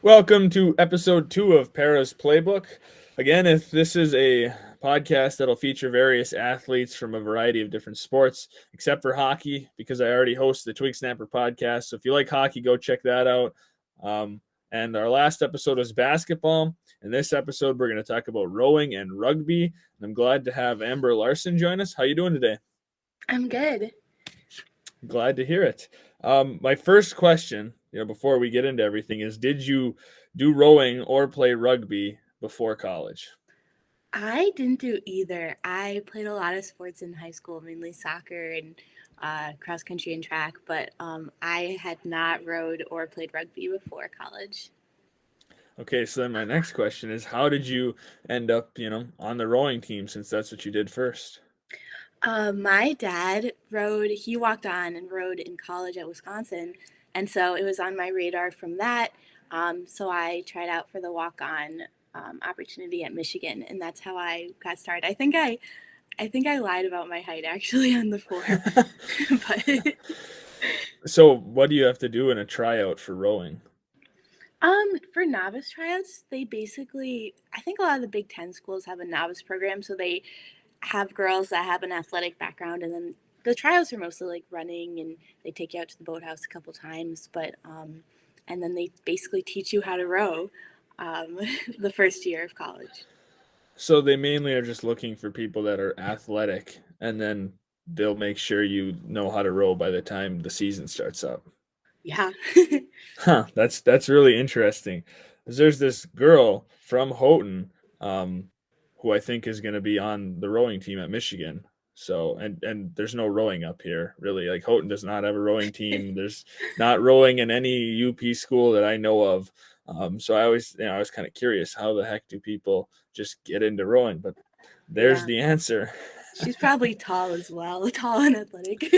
Welcome to episode 2 of Pera's Playbook. Again, if this is a podcast that'll feature various athletes from a variety of different sports, except for hockey, because I already host the Twig Snapper podcast. So if you like hockey, go check that out. And our last episode was basketball. In this episode, we're going to talk about rowing and rugby. And I'm glad to have Ember Larson join us. How you doing today? I'm good. Glad to hear it. My first question, before we get into everything, is: did you do rowing or play rugby before college? I didn't do either. I played a lot of sports in high school, mainly soccer and cross country and track, but I had not rowed or played rugby before college. Okay, so then my next question is: how did you end up, on the rowing team, since that's what you did first? My dad rowed, he walked on and rowed in college at Wisconsin, and so it was on my radar from that. So I tried out for the walk on opportunity at Michigan, and that's how I got started. I think I lied about my height actually on the form, but So, what do you have to do in a tryout for rowing? for novice tryouts, they basically, I think a lot of the Big Ten schools have a novice program, so they have girls that have an athletic background, and then the tryouts are mostly like running, and they take you out to the boathouse a couple times, but and then they basically teach you how to row um, the first year of college. So they mainly are just looking for people that are athletic, and then they'll make sure you know how to row by the time the season starts up. Yeah. Huh, that's really interesting. 'Cause there's this girl from Houghton, who I think is going to be on the rowing team at Michigan. So, and there's no rowing up here, really. Like Houghton does not have a rowing team. There's not rowing in any UP school that I know of. So I was kind of curious, how the heck do people just get into rowing? But there's Yeah. the answer. She's probably tall as well, tall and athletic.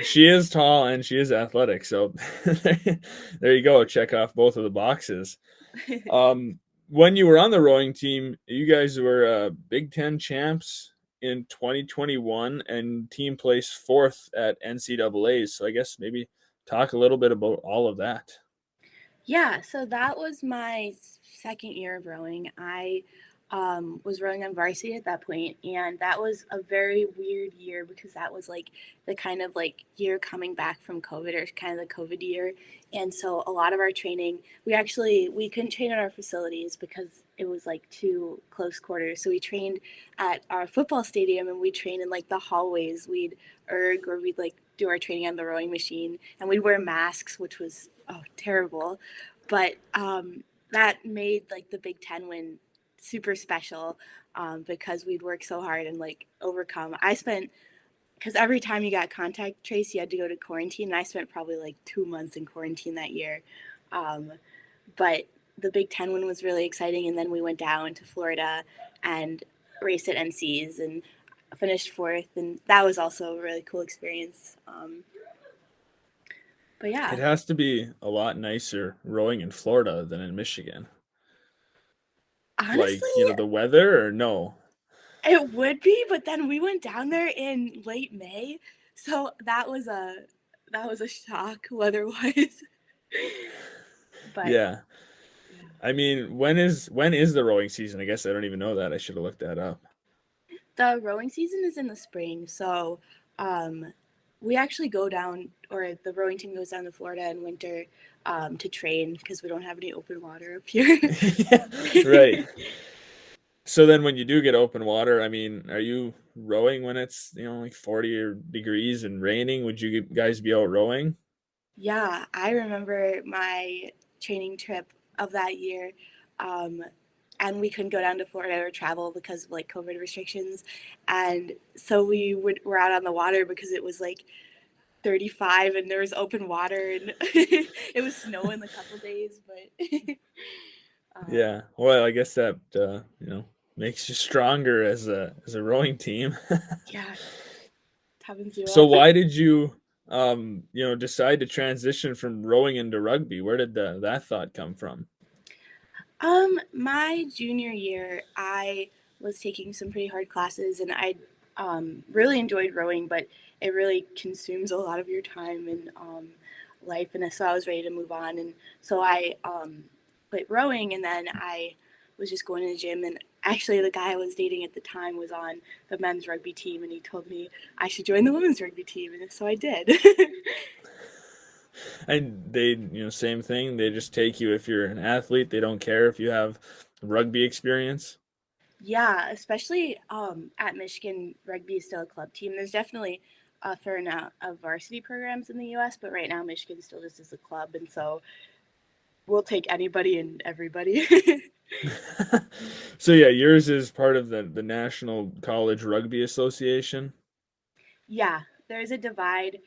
She is tall and she is athletic. So there you go. Check off both of the boxes. Um, when you were on the rowing team, you guys were Big Ten champs in 2021 and team placed fourth at NCAA's. So I guess maybe talk a little bit about all of that. Yeah, so that was my second year of rowing. I was rowing on varsity at that point, and that was a very weird year because that was like the kind of like year coming back from COVID, or kind of the COVID year. And so a lot of our training, we couldn't train at our facilities because it was like too close quarters. So we trained at our football stadium, and we trained in like the hallways. We'd erg, or we'd like do our training on the rowing machine, and we'd wear masks, which was terrible. But that made like the Big Ten win super special, because we'd work so hard and like overcome. I spent, because every time you got contact trace, you had to go to quarantine. And I spent probably like 2 months in quarantine that year. Um, but the Big Ten win was really exciting. And then we went down to Florida and raced at NC's and finished fourth. And that was also a really cool experience. But It yeah, has to be a lot nicer rowing in Florida than in Michigan. Like, honestly, the weather, or no? it would be, but then we went down there in late May, so that was a shock weather-wise. But Yeah. yeah. I mean, when is the rowing season? I guess I don't even know that. I should have looked that up. The rowing season is in the spring, so um, we actually go down, or the rowing team goes down to Florida in winter to train because we don't have any open water up here. Yeah, right. So then when you do get open water, I mean, are you rowing when it's, like 40 or degrees and raining? Would you guys be out rowing? Yeah, I remember my training trip of that year. Um, and we couldn't go down to Florida or travel because of like COVID restrictions. And so we're out on the water because it was like 35 and there was open water, and it was snowing a couple days, but um, Yeah. Well, I guess that makes you stronger as a rowing team. yeah, toughens you So up. why did you decide to transition from rowing into rugby? Where did that thought come from? My junior year, I was taking some pretty hard classes, and I really enjoyed rowing, but it really consumes a lot of your time and life, and so I was ready to move on, and so I quit rowing, and then I was just going to the gym. And actually, the guy I was dating at the time was on the men's rugby team, and he told me I should join the women's rugby team, and so I did. And they, same thing. They just take you if you're an athlete. They don't care if you have rugby experience. Yeah, especially at Michigan, rugby is still a club team. There's definitely a fair amount of varsity programs in the U.S., but right now Michigan still just is a club, and so we'll take anybody and everybody. So yeah, yours is part of the National College Rugby Association. Yeah, there's a divide.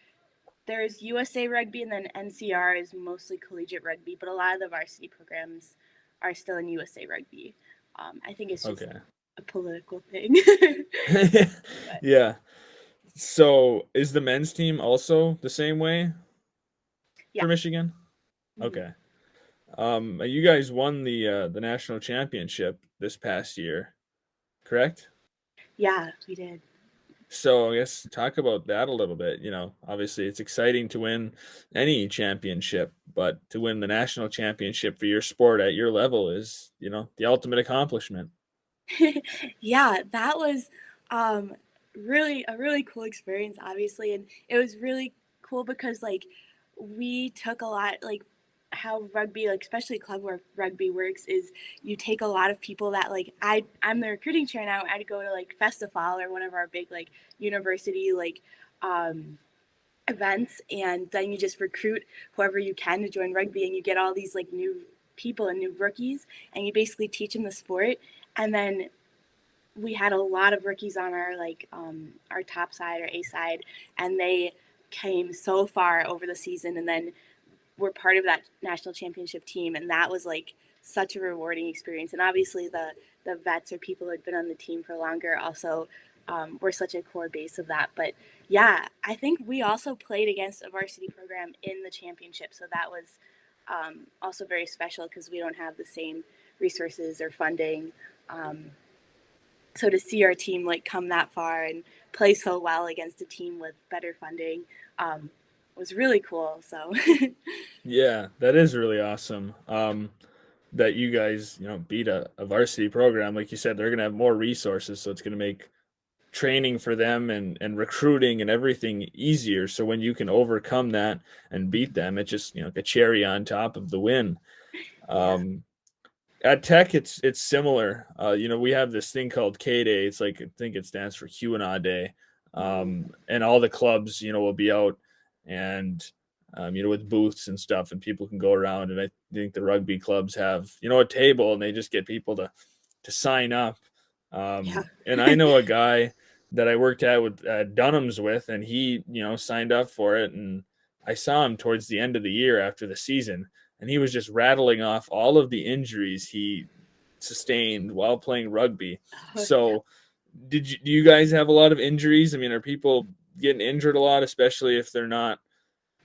There's USA Rugby, and then NCR is mostly collegiate rugby, but a lot of the varsity programs are still in USA Rugby. I think it's just Okay. a political thing. But Yeah. So is the men's team also the same way yeah. for Michigan? Mhm. Okay. You guys won the national championship this past year, correct? Yeah, we did. So I guess talk about that a little bit. Obviously it's exciting to win any championship, but to win the national championship for your sport at your level is, the ultimate accomplishment. Yeah, that was um really a really cool experience, obviously, and it was really cool because like we took a lot, like how rugby, like especially rugby works is you take a lot of people that like I'm the recruiting chair now. I'd go to like festival or one of our big like university like um events, and then you just recruit whoever you can to join rugby, and you get all these like new people and new rookies, and you basically teach them the sport. And then we had a lot of rookies on our top side or A side, and they came so far over the season, and then were part of that national championship team, and that was like such a rewarding experience. And obviously the vets or people who had been on the team for longer also were such a core base of that. But yeah, I think we also played against a varsity program in the championship, so that was also very special because we don't have the same resources or funding. Um, so to see our team like come that far and play so well against a team with better funding was really cool. So Yeah, that is really awesome. That you guys, beat a varsity program. Like you said, they're gonna have more resources, so it's gonna make training for them and recruiting and everything easier. So when you can overcome that and beat them, it's just, like a cherry on top of the win. yeah. Um, at Tech, it's similar. We have this thing called K Day. It's like, I think it stands for QAnon Day, Mm-hmm. and all the clubs, will be out and with booths and stuff, and people can go around. And I think the rugby clubs have a table, and they just get people to sign up. Yeah. And I know a guy that I worked at with Dunham's with, and he signed up for it, and I saw him towards the end of the year after the season, and he was just rattling off all of the injuries he sustained while playing rugby. Oh, yeah. So, do you guys have a lot of injuries? I mean, are people getting injured a lot, especially if they're not,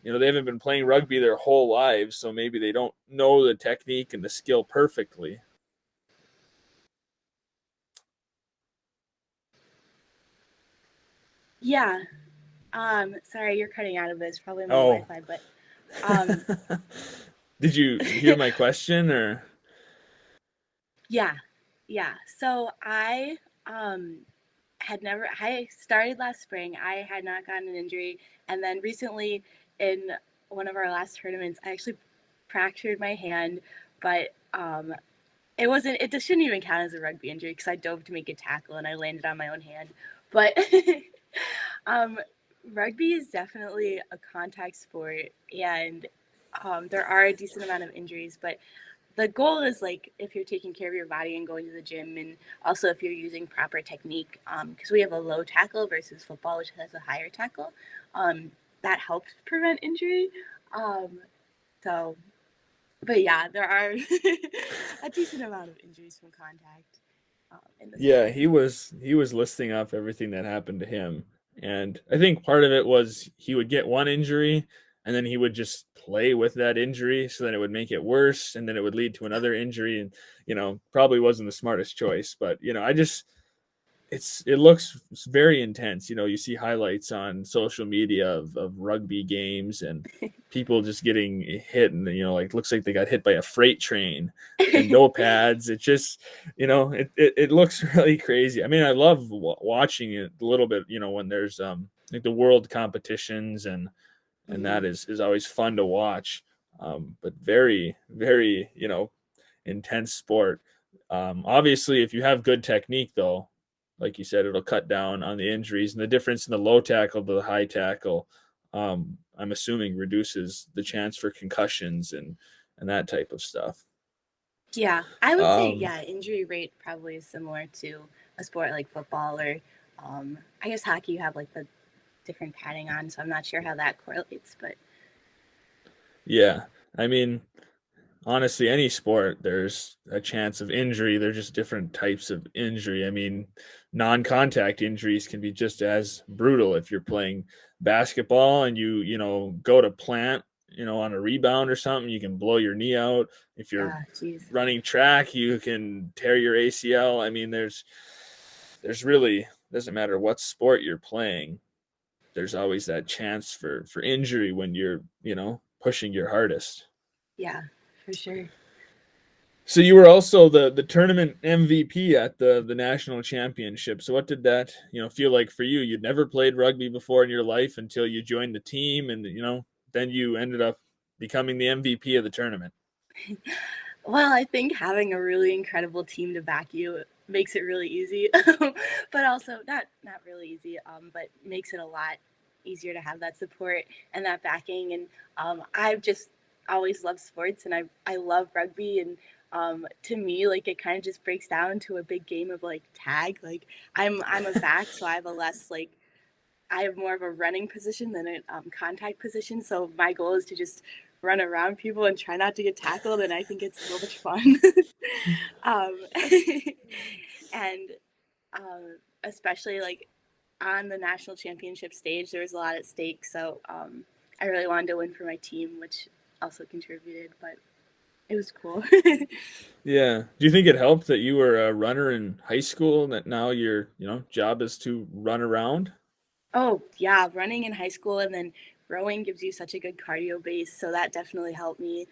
they haven't been playing rugby their whole lives, so maybe they don't know the technique and the skill perfectly. Yeah. Sorry, you're cutting out of this. Probably my Oh. Wi-Fi, but um, Did you hear my question or? yeah, yeah. So um I started last spring. I had not gotten an injury, and then recently in one of our last tournaments, I actually fractured my hand, but it wasn't. It shouldn't even count as a rugby injury because I dove to make a tackle and I landed on my own hand. But um, rugby is definitely a contact sport, and there are a decent amount of injuries. But the goal is like if you're taking care of your body and going to the gym, and also if you're using proper technique, because we have a low tackle versus football, which has a higher tackle, that helps prevent injury. Um, so but yeah, there are a decent amount of injuries from contact in the Yeah, sport. he was listing off everything that happened to him. And I think part of it was he would get one injury and then he would just play with that injury so then it would make it worse and then it would lead to another injury and probably wasn't the smartest choice, but I just it looks very intense. You see highlights on social media of rugby games and people just getting hit, and like looks like they got hit by a freight train, and no pads. It just, it looks really crazy. I mean, I love watching it a little bit, when there's like the world competitions, and that is always fun to watch. But very, very, intense sport. Obviously, if you have good technique, though, like you said, it'll cut down on the injuries, and the difference in the low tackle to the high tackle, I'm assuming, reduces the chance for concussions and that type of stuff. Yeah, I would say, Um, yeah, injury rate probably is similar to a sport like football or I guess hockey, you have like the different padding on, so I'm not sure how that correlates, but yeah, I mean, honestly, any sport, there's a chance of injury. They're just different types of injury. I mean, non-contact injuries can be just as brutal. If you're playing basketball and you go to plant, on a rebound or something, you can blow your knee out. If you're yeah, geez. running track, you can tear your ACL. I mean, there's really, doesn't matter what sport you're playing, there's always that chance for injury when you're, pushing your hardest. Yeah, for sure. So you were also the tournament MVP at the national championship. So what did that, feel like for you? You'd never played rugby before in your life until you joined the team, and then you ended up becoming the MVP of the tournament. Well, I think having a really incredible team to back you makes it really easy, but also not really easy, but makes it a lot easier to have that support and that backing. And I've just always loved sports, and I love rugby. And to me, like it kind of just breaks down to a big game of like tag. Like I'm a back, so I have a less like I have more of a running position than a contact position. So my goal is to just run around people and try not to get tackled. And I think it's so much fun. um, and especially like on the national championship stage, there was a lot at stake. So I really wanted to win for my team, which also contributed, but it was cool. Yeah. Do you think it helped that you were a runner in high school and that now your, job is to run around? Oh, yeah, running in high school and then rowing gives you such a good cardio base, so that definitely helped me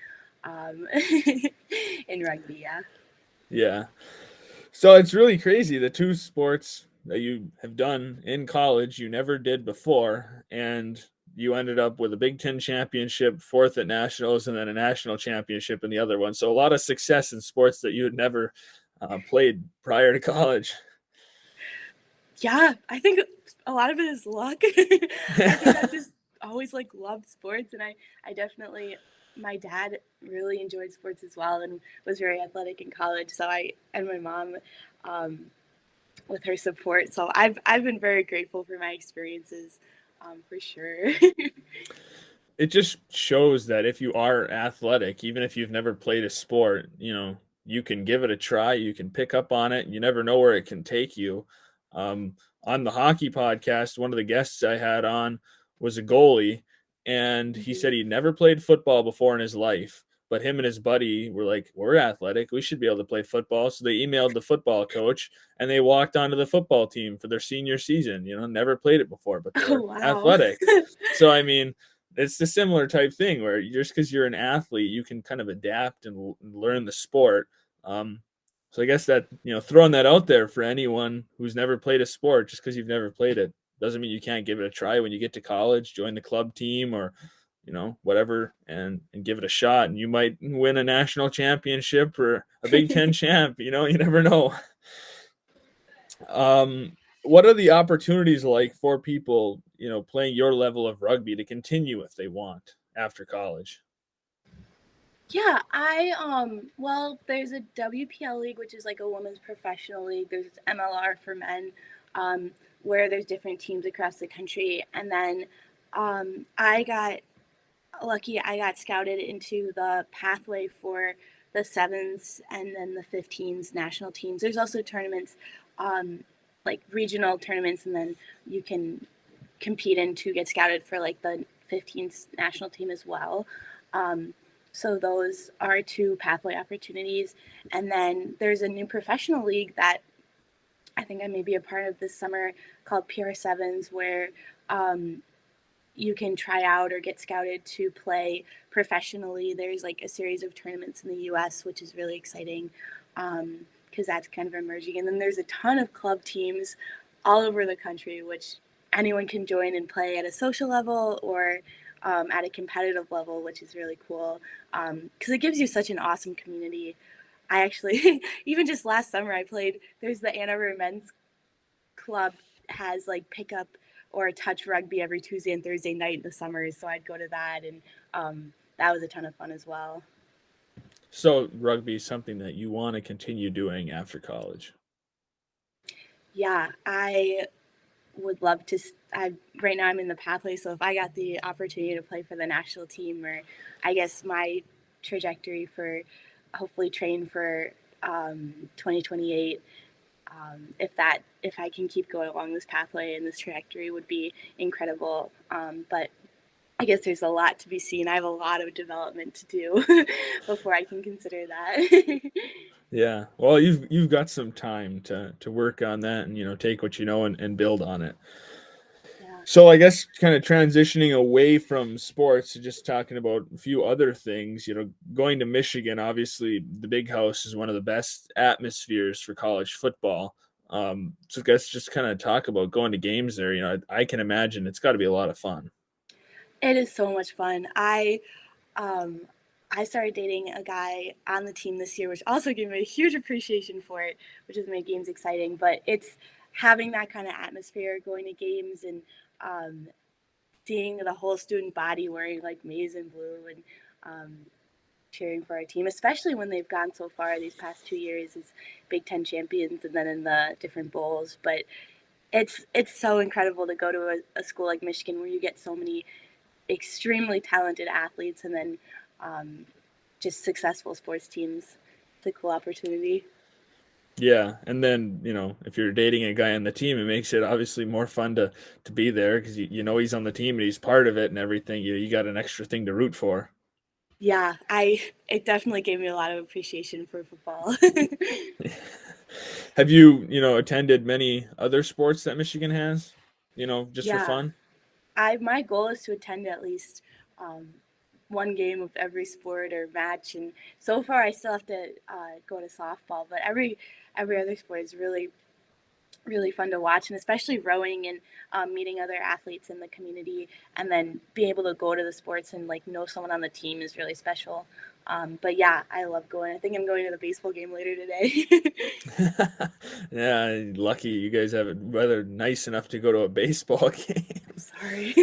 um, in rugby. Yeah. Yeah. So it's really crazy. The two sports that you have done in college you never did before, and you ended up with a Big Ten championship, fourth at nationals, and then a national championship in the other one. So a lot of success in sports that you had never played prior to college. Yeah, I think a lot of it is luck. I think I've just always like loved sports, and I definitely my dad really enjoyed sports as well and was very athletic in college. So I and my mom um, with her support. So I've been very grateful for my experiences for sure. It just shows that if you are athletic, even if you've never played a sport, you can give it a try. You can pick up on it. You never know where it can take you. On the hockey podcast, one of the guests I had on was a goalie, and he Mhm. said he'd never played football before in his life. But him and his buddy were like, "We're athletic. We should be able to play football." So they emailed the football coach, and they walked onto the football team for their senior season. Never played it before, but Oh they're wow. athletic. So I mean, it's the similar type thing where just because you're an athlete, you can kind of adapt and learn the sport. So I guess that, throwing that out there for anyone who's never played a sport, just because you've never played it doesn't mean you can't give it a try when you get to college, join the club team or, whatever, and give it a shot. And you might win a national championship or a Big Ten champ, you never know. What are the opportunities like for people, playing your level of rugby to continue if they want after college? Yeah, I well, there's a WPL league, which is like a women's professional league. There's MLR for men, um, where there's different teams across the country. And then I got lucky. I got scouted into the pathway for the sevens and then the 15s national teams. There's also tournaments, um, like regional tournaments, and then you can compete in to get scouted for like the 15th national team as well. Um, so those are two pathway opportunities. And then there's a new professional league that I think I may be a part of this summer called PR Sevens, where um, you can try out or get scouted to play professionally. There's like a series of tournaments in the US, which is really exciting because that's kind of emerging. And then there's a ton of club teams all over the country, which anyone can join and play at a social level or at a competitive level, which is really cool because it gives you such an awesome community. I actually, even just last summer, I played, there's the Ann Arbor Men's Club has like pickup or touch rugby every Tuesday and Thursday night in the summers. So I'd go to that, and that was a ton of fun as well. So rugby is something that you want to continue doing after college. Yeah, I would love to. Right now I'm in the pathway, so if I got the opportunity to play for the national team, or I guess my trajectory for hopefully train for 2028, if I can keep going along this pathway and this trajectory would be incredible. But I guess there's a lot to be seen. I have a lot of development to do before I can consider that. Yeah. Well, you've got some time to work on that and take what you know and build on it. Yeah. So I guess kind of transitioning away from sports to just talking about a few other things, going to Michigan, obviously the Big House is one of the best atmospheres for college football. So I guess just kind of talk about going to games there. I can imagine it's got to be a lot of fun. It is so much fun. Um, I started dating a guy on the team this year, which also gave me a huge appreciation for it, which has made games exciting. But it's having that kind of atmosphere, going to games and um, seeing the whole student body wearing like maize and blue and um, cheering for our team, especially when they've gone so far these past 2 years as Big Ten champions and then in the different bowls. But it's so incredible to go to a school like Michigan where you get so many extremely talented athletes and then um, just successful sports teams. It's a cool opportunity. Yeah, and then if you're dating a guy on the team, it makes it obviously more fun to be there because you know he's on the team and he's part of it and everything. You got an extra thing to root for. Yeah, I it definitely gave me a lot of appreciation for football. Have you attended many other sports that Michigan has? Just for Yeah, fun. I my goal is to attend at least um, one game of every sport or match, and so far I still have to go to softball. But every other sport is really fun to watch, and especially rowing and meeting other athletes in the community, and then being able to go to the sports and like know someone on the team is really special. But yeah, I love going. I think I'm going to the baseball game later today. Yeah, lucky you guys have it weather nice enough to go to a baseball game. I'm sorry.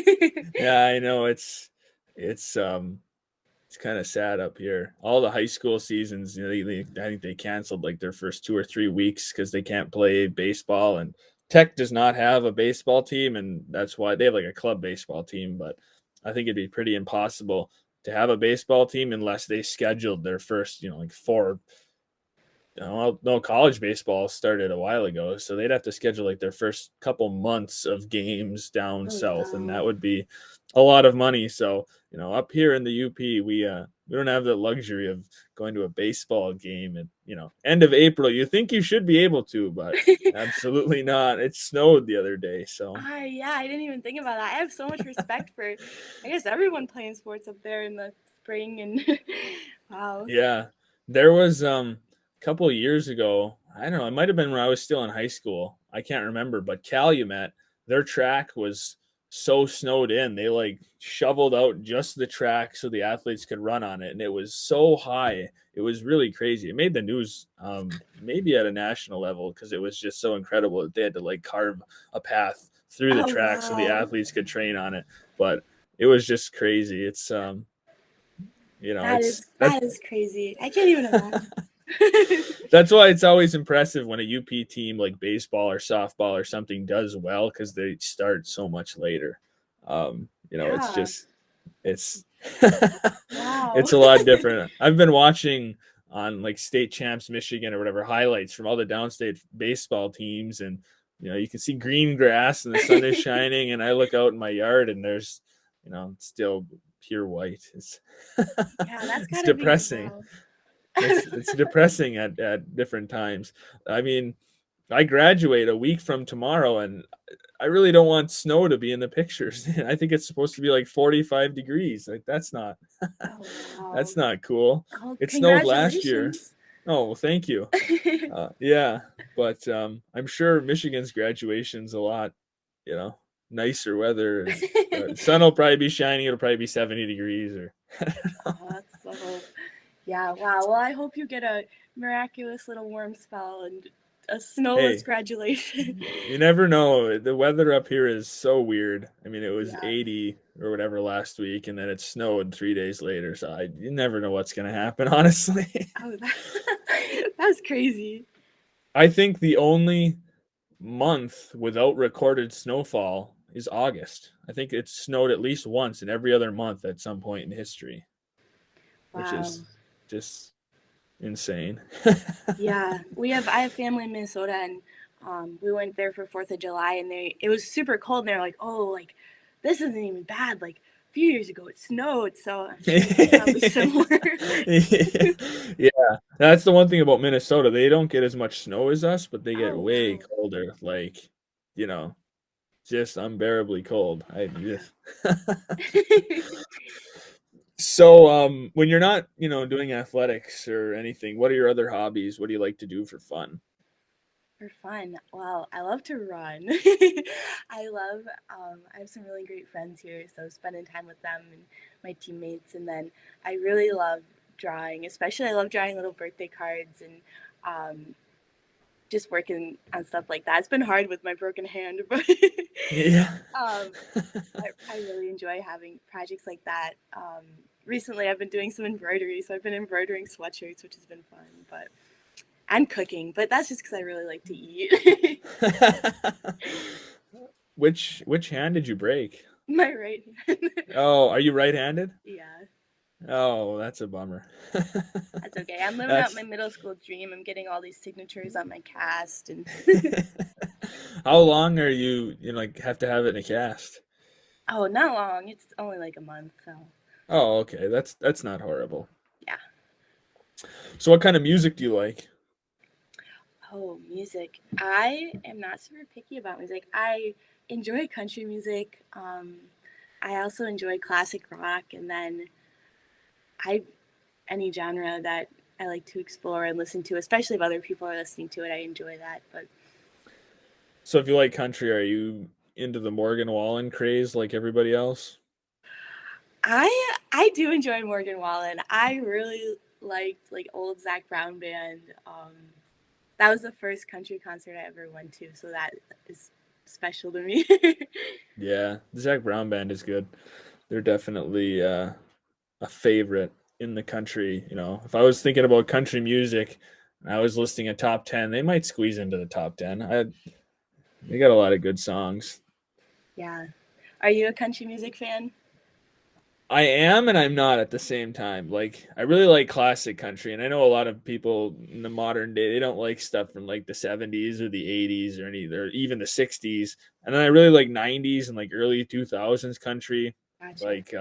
Yeah, I know it's it's kind of sad up here. All the high school seasons, I think they canceled like their first 2 or 3 weeks because they can't play baseball. And Tech does not have a baseball team, and that's why they have like a club baseball team. But I think it'd be pretty impossible to have a baseball team unless they scheduled their first, like four. Well, no, college baseball started a while ago, so they'd have to schedule like their first couple months of games down Oh south, and that wow. would be a lot of money. So, up here in the UP, we don't have the luxury of going to a baseball game at end of April. You think you should be able to, but absolutely not. It snowed the other day, so Yeah, I didn't even think about that. I have so much respect for, I guess everyone playing sports up there in the spring and wow. yeah, there was a couple of years ago. I don't know. It might have been when I was still in high school. I can't remember, but Calumet, their track was so snowed in. They like shoveled out just the track so the athletes could run on it, and it was so high. It was really crazy. It made the news, maybe at a national level, because it was just so incredible that they had to like carve a path through the Oh track so the wow. athletes could train on it. But it was just crazy. It's it's that That is crazy. I can't even imagine. that's why it's always impressive when a UP team like baseball or softball or something does well because they start so much later. It's Yeah. just it's Wow. it's a lot different. I've been watching on like state champs Michigan or whatever highlights from all the downstate baseball teams, and you can see green grass and the sun is shining, and I look out in my yard and there's it's still pure white. It's Yeah, that's it's gotta be depressing. wow. It's depressing at different times. I mean, I graduate a week from tomorrow, and I really don't want snow to be in the pictures. I think it's supposed to be like 45 degrees. Like Oh wow. that's not cool. Oh, It snowed last year. congratulations. Oh, well, thank you. Yeah, but I'm sure Michigan's graduation's a lot, you know, nicer weather, and the sun will probably be shining. It'll probably be 70 degrees, or Oh, that's so. Yeah, wow. Well, I hope you get a miraculous little warm spell and a snowless hey, graduation. you never know. The weather up here is so weird. I mean, it was Yeah. 80 or whatever last week, and then it snowed 3 days later. So you never know what's going to happen, honestly. Oh, that's crazy. I think the only month without recorded snowfall is August. I think it snowed at least once in every other month at some point in history, which Wow. is just insane. Yeah, I have family in Minnesota, and we went there for Fourth of July, and it was super cold, and they're like, oh, like this isn't even bad. Like a few years ago, it snowed, so I'm sure it's probably similar. Yeah, that's the one thing about Minnesota. They don't get as much snow as us, but they get Oh way wow. colder. Like, you know, just unbearably cold. I just So, when you're not, doing athletics or anything, what are your other hobbies? What do you like to do for fun? For fun, well, I love to run. I love. I have some really great friends here, so spending time with them and my teammates, and then I really love drawing. Especially, I love drawing little birthday cards and um, just working on stuff like that. It's been hard with my broken hand, but Yeah. um, I really enjoy having projects like that. Recently, I've been doing some embroidery, so I've been embroidering sweatshirts, which has been fun. But and cooking, but that's just because I really like to eat. Which hand did you break? My right hand. Oh, are you right-handed? Yeah, Oh, that's a bummer. that's okay. I'm living out my That's middle school dream. I'm getting all these signatures on my cast, and How long are like have to have it in a cast? oh, not long. It's only like a month, so Oh, okay. That's not horrible. yeah. So what kind of music do you like? Oh, music. I am not super picky about music. I enjoy country music. I also enjoy classic rock, and then I any genre that I like to explore and listen to, especially if other people are listening to it. I enjoy that. But So if you like country, are you into the Morgan Wallen craze like everybody else? I do enjoy Morgan Wallen. I really liked like old Zach Brown band. That was the first country concert I ever went to, so that is special to me. Yeah, the Zach Brown band is good. They're definitely a favorite in the country. If I was thinking about country music and I was listing a top 10, they might squeeze into the top 10. They got a lot of good songs. Yeah. Are you a country music fan? I am and I'm not at the same time. Like I really like classic country, and I know a lot of people in the modern day they don't like stuff from like the 70s or the 80s or even the 60s. And then I really like 90s and like early 2000s country, Gotcha. like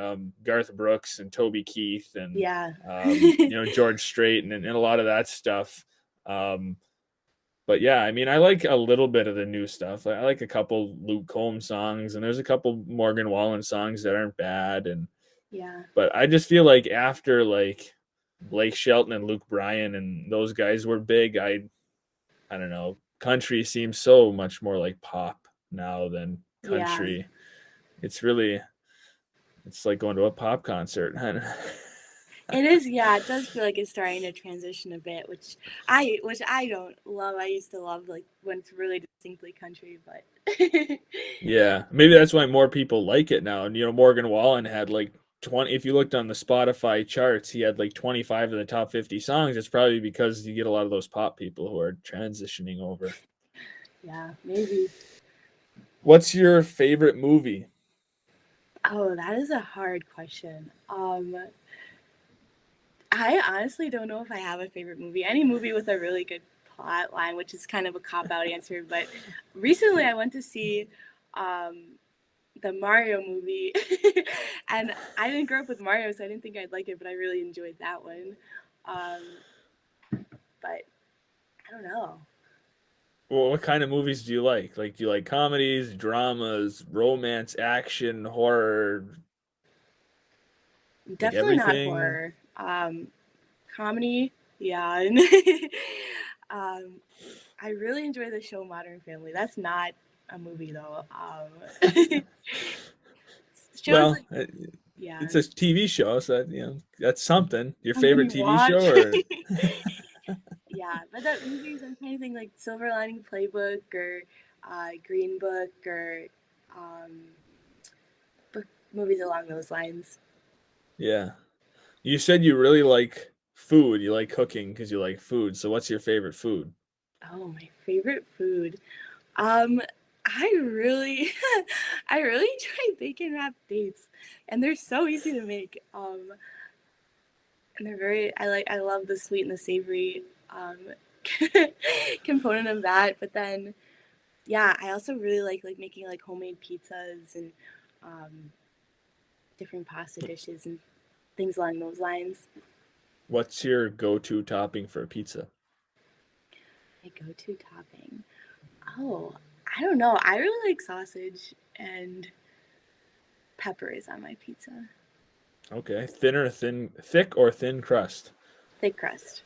Garth Brooks and Toby Keith and Yeah. George Strait and a lot of that stuff. Um, but yeah, I mean, I like a little bit of the new stuff. I like a couple Luke Combs songs, and there's a couple Morgan Wallen songs that aren't bad. And Yeah. but I just feel like after like Blake Shelton and Luke Bryan and those guys were big, I don't know. Country seems so much more like pop now than Yeah. country. It's really it's like going to a pop concert. It is, yeah, it does feel like it's starting to transition a bit, which I don't love. I used to love like when it's really distinctly country, but Yeah, maybe that's why more people like it now. And Morgan Wallen had like 20. If you looked on the Spotify charts, he had like 25 of the top 50 songs. It's probably because you get a lot of those pop people who are transitioning over. yeah, maybe. What's your favorite movie? Oh, that is a hard question. I honestly don't know if I have a favorite movie. Any movie with a really good plot line, which is kind of a cop out answer, but recently I went to see um the Mario movie, and I didn't grow up with Mario, so I didn't think I'd like it, but I really enjoyed that one. Um, but I don't know. Well, what kind of movies do you like? Like, do you like comedies, dramas, romance, action, horror, like Definitely not everything? horror. Comedy, yeah. And I really enjoy the show Modern Family. That's not a movie though. Shows Well, like, yeah. it's a TV show, so that's something. Your Something favorite you TV show, watch. or Yeah, but that movies, I'm trying to think like Silver Lining Playbook or Green Book or um, book movies along those lines. yeah. You said you really like food. You like cooking because you like food. So, what's your favorite food? Oh, my favorite food. Um, I really, I really enjoy bacon wrapped dates, and they're so easy to make. And they're very, I love the sweet and the savory um, component of that. But then, yeah, I also really like making like homemade pizzas and um, different pasta dishes and things along those lines. What's your go-to topping for a pizza? My go-to topping. Oh, I don't know. I really like sausage and peppers on my pizza. Okay, thick or thin crust? Thick crust.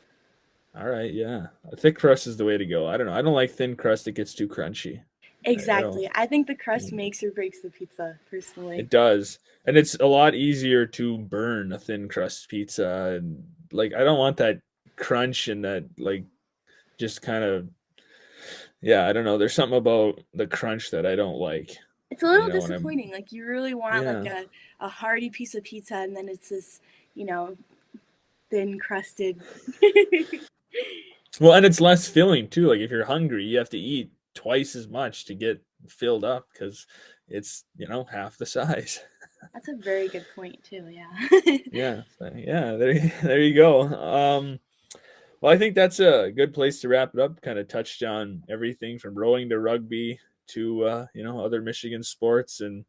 All right, yeah. A thick crust is the way to go. I don't know. I don't like thin crust. It gets too crunchy. I don't. Exactly. I think the crust makes or breaks the pizza, personally. It does. And it's a lot easier to burn a thin crust pizza. And like I don't want that crunch and that like just kind of yeah, I don't know. There's something about the crunch that I don't like. It's a You little know, when I'm disappointing. Like, you really want like yeah. a hearty piece of pizza, and then it's this, you know, thin crusted. Well, and it's less filling too. Like if you're hungry, you have to eat twice as much to get filled up because it's, half the size. That's a very good point, too. Yeah. Yeah. Yeah, there you go. Well, I think that's a good place to wrap it up. Kind of touched on everything from rowing to rugby to other Michigan sports and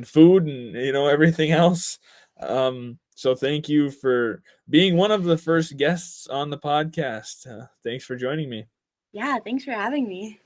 food and everything else. So thank you for being one of the first guests on the podcast. Thanks for joining me. Yeah. Thanks for having me.